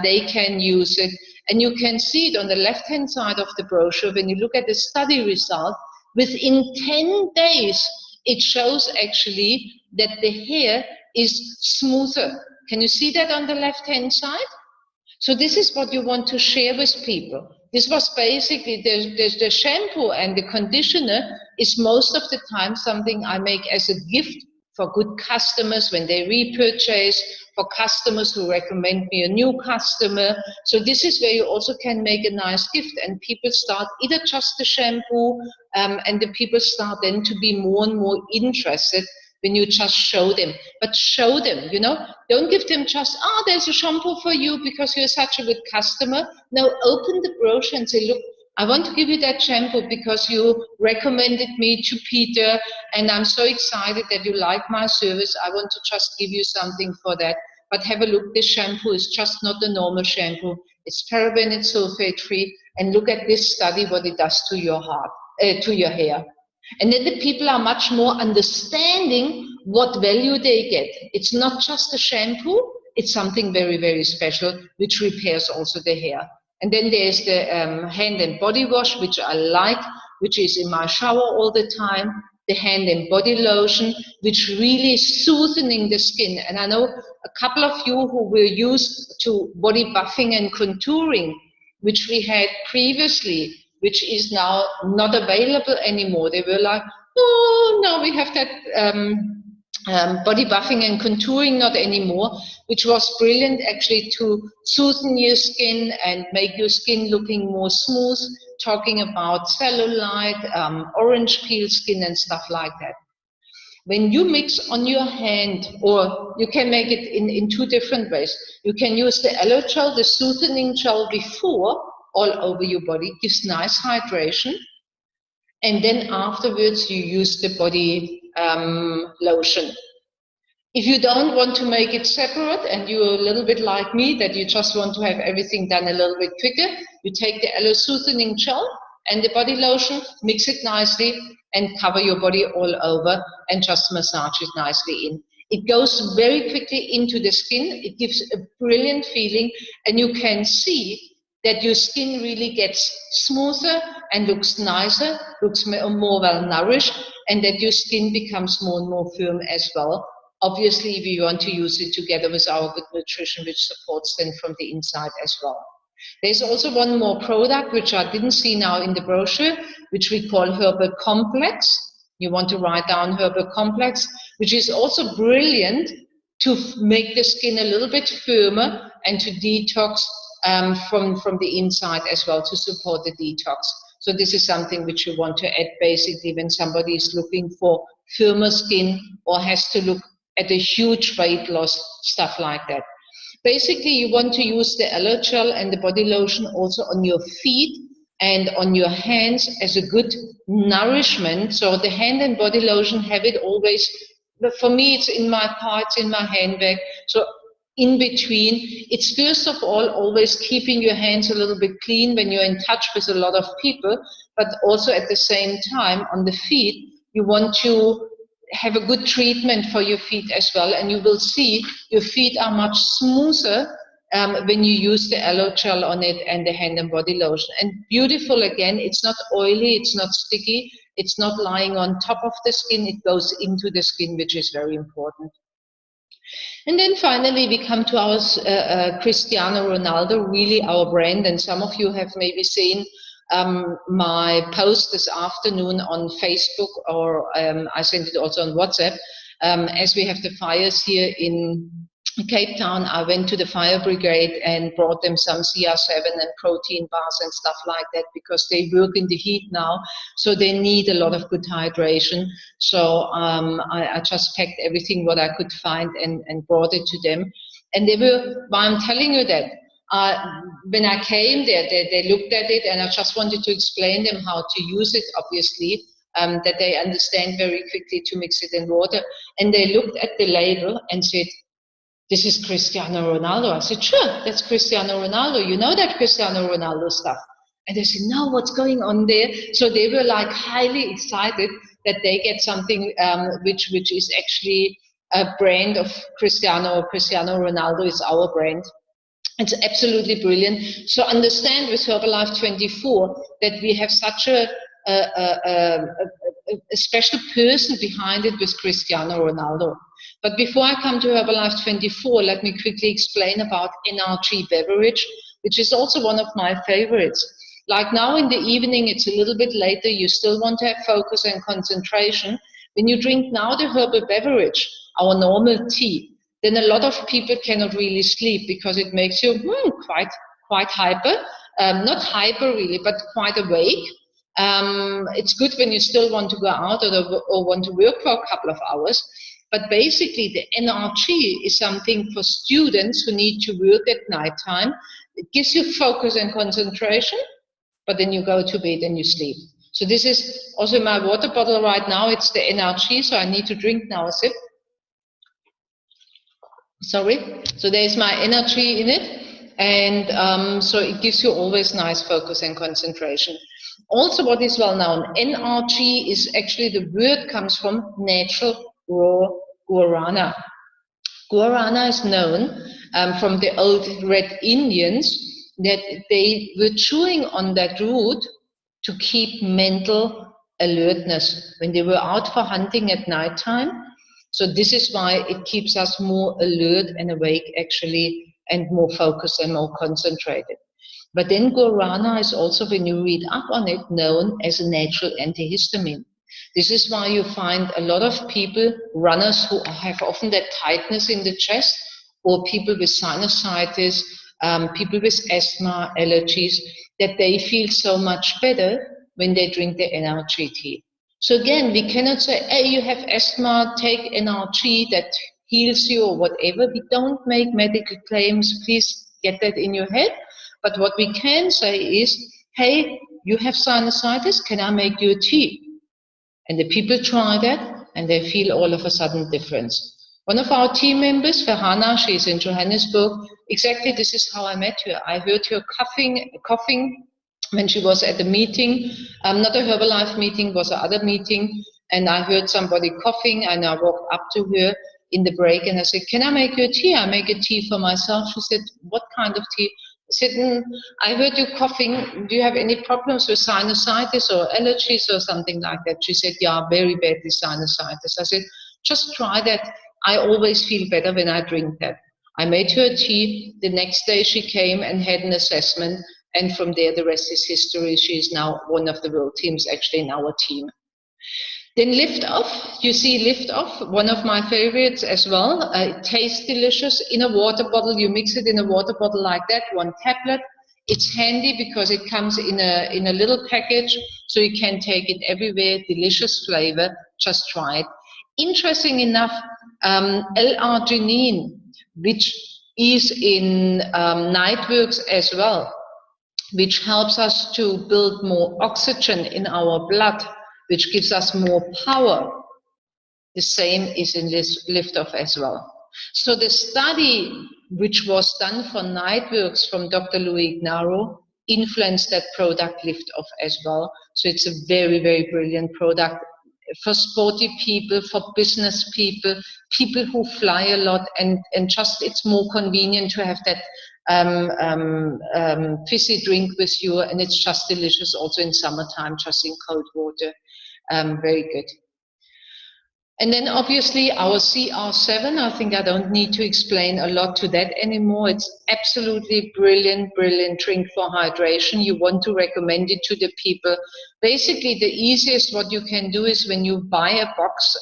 they can use it. And you can see it on the left-hand side of the brochure. When you look at the study result, within 10 days, it shows actually that the hair is smoother. Can you see that on the left-hand side? So this is what you want to share with people. This was basically the shampoo and the conditioner is most of the time something I make as a gift for good customers when they repurchase, for customers who recommend me a new customer. So this is where you also can make a nice gift, and people start either just the shampoo, and the people start then to be more and more interested when you just show them. But show them, don't give them just, there's a shampoo for you because you're such a good customer. No, open the brochure and say, look, I want to give you that shampoo because you recommended me to Peter, and I'm so excited that you like my service. I want to just give you something for that. But have a look, this shampoo is just not a normal shampoo. It's paraben, it's sulfate free, and look at this study, what it does to your heart, to your hair. And then the people are much more understanding what value they get. It's not just a shampoo, it's something very, very special, which repairs also the hair. And then there's the hand and body wash, which I like, which is in my shower all the time. The hand and body lotion, which really is soothing the skin. And I know a couple of you who were used to body buffing and contouring, which we had previously, which is now not available anymore. They were like, oh, no, we have that body buffing and contouring not anymore, which was brilliant actually to soothe your skin and make your skin looking more smooth, talking about cellulite, orange peel skin and stuff like that. When you mix on your hand, or you can make it in two different ways. You can use the aloe gel, the soothing gel before, all over your body, gives nice hydration. And then afterwards you use the body lotion. If you don't want to make it separate and you're a little bit like me, that you just want to have everything done a little bit quicker, you take the aloe soothing gel and the body lotion, mix it nicely and cover your body all over and just massage it nicely in. It goes very quickly into the skin. It gives a brilliant feeling, and you can see that your skin really gets smoother and looks nicer, looks more well nourished, and that your skin becomes more and more firm as well. Obviously, we want to use it together with our good nutrition, which supports them from the inside as well. There's also one more product, which I didn't see now in the brochure, which we call Herbal Complex. You want to write down herbal complex, which is also brilliant to make the skin a little bit firmer and to detox from the inside as well, to support the detox. So this is something which you want to add basically when somebody is looking for firmer skin or has to look at a huge weight loss, stuff like that. Basically, you want to use the aloe gel and the body lotion also on your feet and on your hands as a good nourishment. So the hand and body lotion, have it always, for me it's in my car, it's in my handbag, so in between. It's first of all always keeping your hands a little bit clean when you're in touch with a lot of people, but also at the same time on the feet, you want to have a good treatment for your feet as well, and you will see your feet are much smoother when you use the aloe gel on it and the hand and body lotion. And beautiful again, it's not oily, it's not sticky, it's not lying on top of the skin, it goes into the skin, which is very important. And then finally we come to our Cristiano Ronaldo, really our brand, and some of you have maybe seen my post this afternoon on Facebook, or I sent it also on WhatsApp. As we have the fires here in Cape Town, I went to the fire brigade and brought them some CR7 and protein bars and stuff like that, because they work in the heat now, so they need a lot of good hydration. So I just packed everything what I could find and brought it to them. And they were, why I'm telling you that, when I came there, they looked at it, and I just wanted to explain them how to use it, obviously, that they understand very quickly to mix it in water. And they looked at the label and said, "This is Cristiano Ronaldo." I said, "Sure, that's Cristiano Ronaldo. You know that Cristiano Ronaldo stuff." And they said, "No, what's going on there?" So they were like highly excited that they get something which is actually a brand of Cristiano Ronaldo is our brand. It's absolutely brilliant. So understand with Herbalife 24 that we have such a special person behind it with Cristiano Ronaldo. But before I come to Herbalife 24, let me quickly explain about NRG beverage, which is also one of my favorites. Like now in the evening, it's a little bit later, you still want to have focus and concentration. When you drink now the herbal beverage, our normal tea, then a lot of people cannot really sleep because it makes you quite hyper, not hyper really, but quite awake. It's good when you still want to go out or want to work for a couple of hours. But basically the NRG is something for students who need to work at nighttime. It gives you focus and concentration, but then you go to bed and you sleep. So this is also my water bottle right now. It's the NRG, so I need to drink now a sip. Sorry, so there's my energy in it, and so it gives you always nice focus and concentration. Also, what is well known, NRG is actually, the word comes from natural raw guarana. Guarana is known from the old Red Indians that they were chewing on that root to keep mental alertness when they were out for hunting at nighttime. So this is why it keeps us more alert and awake actually, and more focused and more concentrated. But then guarana is also, when you read up on it, known as a natural antihistamine. This is why you find a lot of people, runners who have often that tightness in the chest, or people with sinusitis, people with asthma, allergies, that they feel so much better when they drink the NRG tea. So again, we cannot say, hey, you have asthma, take NRG, that heals you or whatever. We don't make medical claims, please get that in your head. But what we can say is, hey, you have sinusitis, can I make you a tea? And the people try that and they feel all of a sudden difference. One of our team members, Farhana, she's in Johannesburg, exactly this is how I met her. I heard her coughing when she was at a meeting, not a Herbalife meeting, was another meeting, and I heard somebody coughing, and I walked up to her in the break and I said, can I make you a tea? I make a tea for myself. She said, what kind of tea? I said, I heard you coughing. Do you have any problems with sinusitis or allergies or something like that? She said, yeah, very badly sinusitis. I said, just try that. I always feel better when I drink that. I made her a tea. The next day she came and had an assessment. And from there, the rest is history. She is now one of the world teams, actually in our team. Then Lift Off, you see Lift Off, one of my favorites as well. It tastes delicious in a water bottle. You mix it in a water bottle like that, 1 tablet. It's handy because it comes in a little package, so you can take it everywhere. Delicious flavor. Just try it. Interesting enough, L-arginine, which is in Nightworks as well, which helps us to build more oxygen in our blood, which gives us more power. The same is in this Lift Off as well. So the study which was done for Nightworks from Dr. Louis Ignarro influenced that product Lift Off as well. So it's a very, very brilliant product for sporty people, for business people, people who fly a lot, and just it's more convenient to have that fizzy drink with you, and it's just delicious also in summertime, just in cold water. Very good. And then obviously our CR7, I think I don't need to explain a lot to that anymore. It's absolutely brilliant, brilliant drink for hydration. You want to recommend it to the people. Basically, the easiest what you can do is when you buy a box,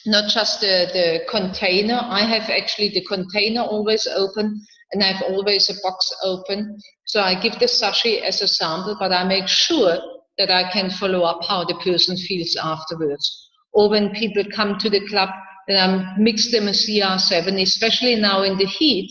not just the container. I have actually the container always open, and I have always a box open. So I give the sachet as a sample, but I make sure that I can follow up how the person feels afterwards. Or when people come to the club, then I mix them a CR7, especially now in the heat,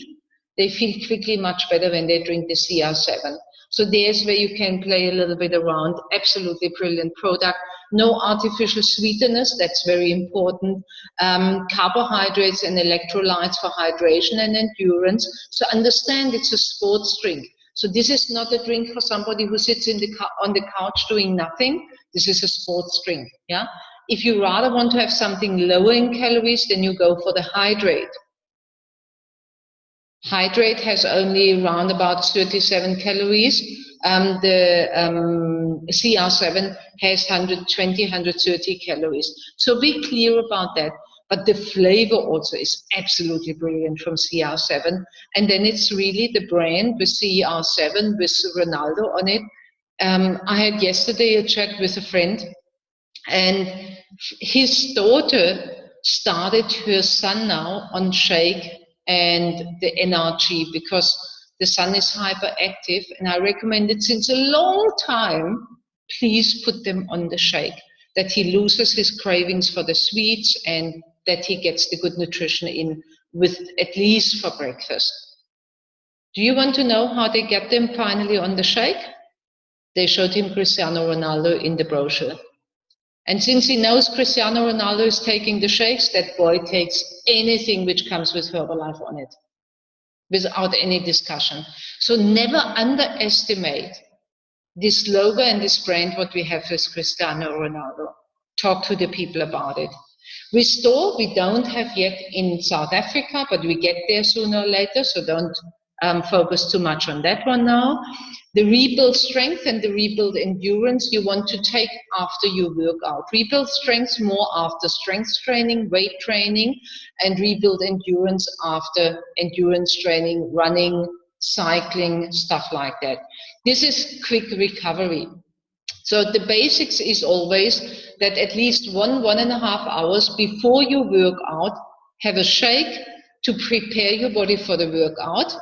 they feel quickly much better when they drink the CR7. So there's where you can play a little bit around. Absolutely brilliant product. No artificial sweeteners, that's very important. Carbohydrates and electrolytes for hydration and endurance. So understand it's a sports drink. So this is not a drink for somebody who sits on the couch doing nothing. This is a sports drink, yeah? If you rather want to have something lower in calories, then you go for the Hydrate. Hydrate has only around about 37 calories. The CR7 has 120, 130 calories. So be clear about that. But the flavor also is absolutely brilliant from CR7. And then it's really the brand with CR7 with Ronaldo on it. I had yesterday a chat with a friend, and his daughter started her son now on shake and the NRG because the son is hyperactive, and I recommended since a long time, please put them on the shake, that he loses his cravings for the sweets and that he gets the good nutrition in with at least for breakfast. Do you want to know how they get them finally on the shake? They showed him Cristiano Ronaldo in the brochure. And since he knows Cristiano Ronaldo is taking the shakes, that boy takes anything which comes with Herbalife on it, without any discussion. So never underestimate this logo and this brand, what we have with Cristiano Ronaldo. Talk to the people about it. Restore, we don't have yet in South Africa, but we get there sooner or later, so don't focus too much on that one now. The Rebuild Strength and the Rebuild Endurance you want to take after you work out. Rebuild Strength more after strength training, weight training, and Rebuild Endurance after endurance training, running, cycling, stuff like that. This is quick recovery. So the basics is always that at least 1.5 hours before you work out, have a shake to prepare your body for the workout.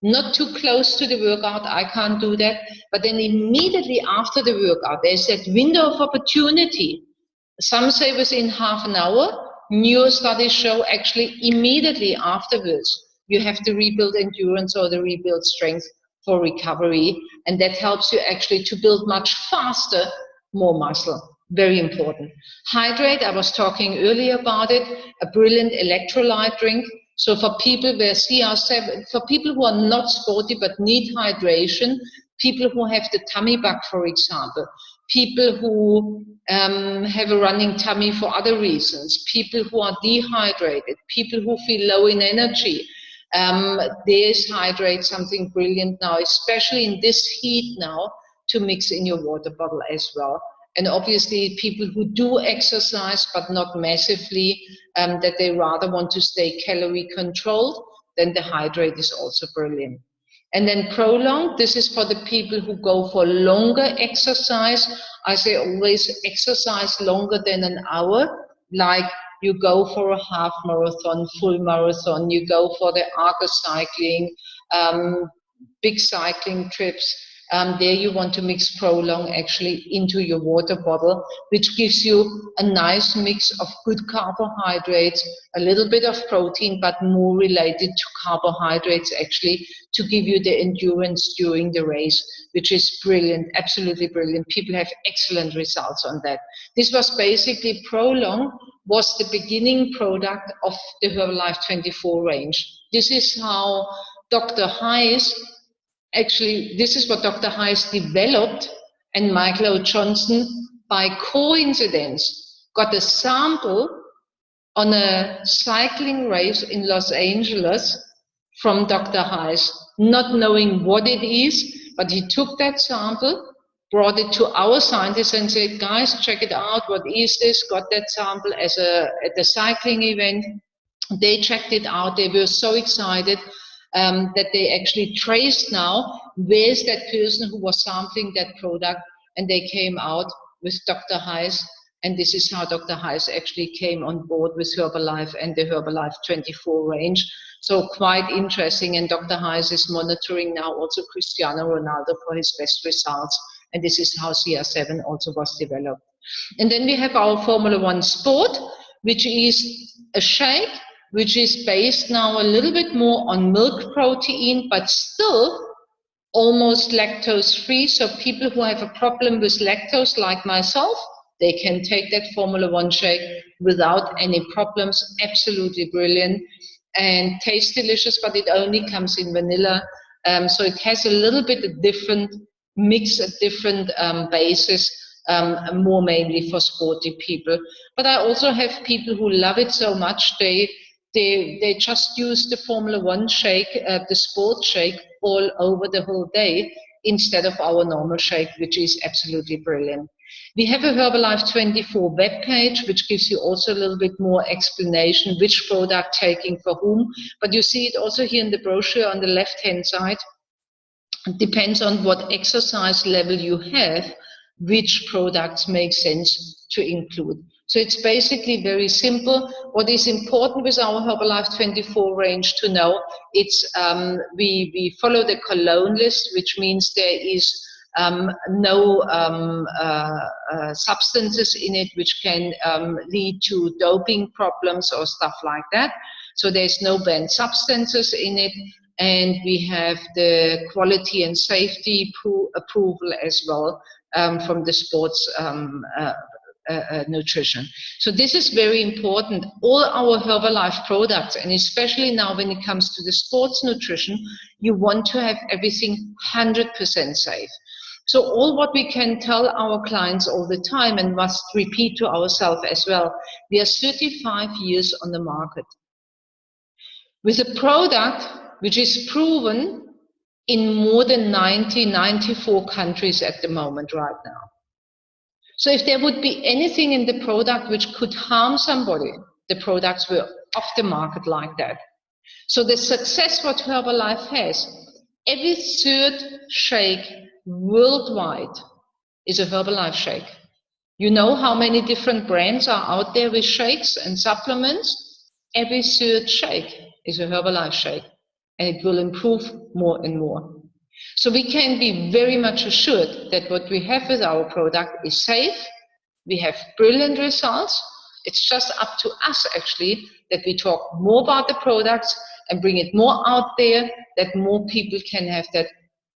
Not too close to the workout, I can't do that. But then immediately after the workout, there's that window of opportunity. Some say within half an hour. Newer studies show actually immediately afterwards, you have to rebuild endurance or the rebuild strength for recovery. And that helps you actually to build much faster more muscle. Very important. Hydrate, I was talking earlier about it, a brilliant electrolyte drink. So for people where CR7, for people who are not sporty but need hydration, people who have the tummy bug, for example, people who have a running tummy for other reasons, people who are dehydrated, people who feel low in energy, there's Hydrate, something brilliant now, especially in this heat now, to mix in your water bottle as well. And obviously people who do exercise but not massively, that they rather want to stay calorie controlled, then the Hydrate is also brilliant. And then prolonged, this is for the people who go for longer exercise. I say always exercise longer than an hour, like you go for a half marathon, full marathon, you go for the Argus cycling, big cycling trips. There you want to mix prolong actually into your water bottle, which gives you a nice mix of good carbohydrates, a little bit of protein, but more related to carbohydrates actually, to give you the endurance during the race, which is brilliant, absolutely brilliant. People have excellent results on that. This was basically prolong, was the beginning product of the Herbalife 24 range. This is how Dr. Heiss, actually, this is what Dr. Heiss developed, and Michael O. Johnson, by coincidence, got a sample on a cycling race in Los Angeles from Dr. Heiss, not knowing what it is, but he took that sample, brought it to our scientists and said, guys, check it out, what is this? Got that sample at the cycling event. They checked it out, they were so excited that they actually traced now where's that person who was sampling that product, and they came out with Dr. Heiss, and this is how Dr. Heiss actually came on board with Herbalife and the Herbalife 24 range. So quite interesting, and Dr. Heiss is monitoring now also Cristiano Ronaldo for his best results, and this is how CR7 also was developed. And then we have our Formula One Sport, which is a shake, which is based now a little bit more on milk protein, but still almost lactose-free. So people who have a problem with lactose, like myself, they can take that Formula One shake without any problems. Absolutely brilliant and tastes delicious, but it only comes in vanilla. So it has a little bit of different mix, a different basis, more mainly for sporty people. But I also have people who love it so much, they just use the Formula One shake, the sport shake, all over the whole day instead of our normal shake, which is absolutely brilliant. We have a Herbalife 24 webpage, which gives you also a little bit more explanation, which product taking for whom. But you see it also here in the brochure on the left-hand side. It depends on what exercise level you have, which products make sense to include. So it's basically very simple. What is important with our Herbalife 24 range to know, it's we follow the Cologne list, which means there is no substances in it which can lead to doping problems or stuff like that. So there's no banned substances in it. And we have the quality and safety approval as well from the sports nutrition. So this is very important. All our Herbalife products, and especially now when it comes to the sports nutrition, you want to have everything 100% safe. So all what we can tell our clients all the time, and must repeat to ourselves as well, we are 35 years on the market with a product which is proven in more than 94 countries at the moment right now. So if there would be anything in the product which could harm somebody, the products were off the market like that. So the success what Herbalife has, every third shake worldwide is a Herbalife shake. You know how many different brands are out there with shakes and supplements? Every third shake is a Herbalife shake, and it will improve more and more. So we can be very much assured that what we have with our product is safe. We have brilliant results. It's just up to us actually that we talk more about the products and bring it more out there, that more people can have that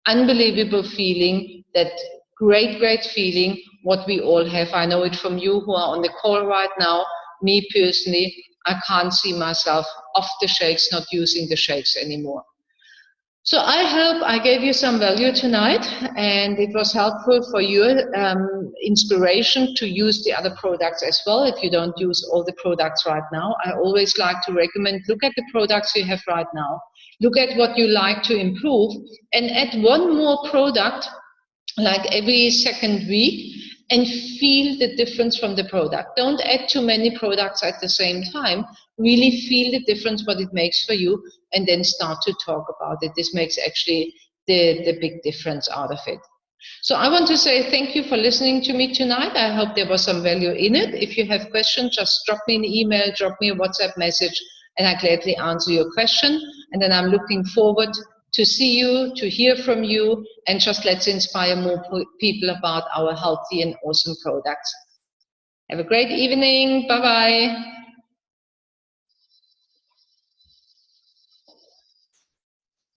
unbelievable feeling, that great feeling, what we all have. I know it from you who are on the call right now. Me personally, I can't see myself off the shakes, not using the shakes anymore. So I hope I gave you some value tonight, and it was helpful for your inspiration to use the other products as well. If you don't use all the products right now, I always like to recommend, look at the products you have right now, look at what you like to improve, and add one more product like every second week, and feel the difference from the product. Don't add too many products at the same time. Really feel the difference, what it makes for you, and then start to talk about it. This makes actually the big difference out of it. So I want to say thank you for listening to me tonight. I hope there was some value in it. If you have questions, just drop me an email, drop me a WhatsApp message, and I gladly answer your question. And then I'm looking forward to see you, to hear from you, and just let's inspire more people about our healthy and awesome products. Have a great evening. Bye-bye.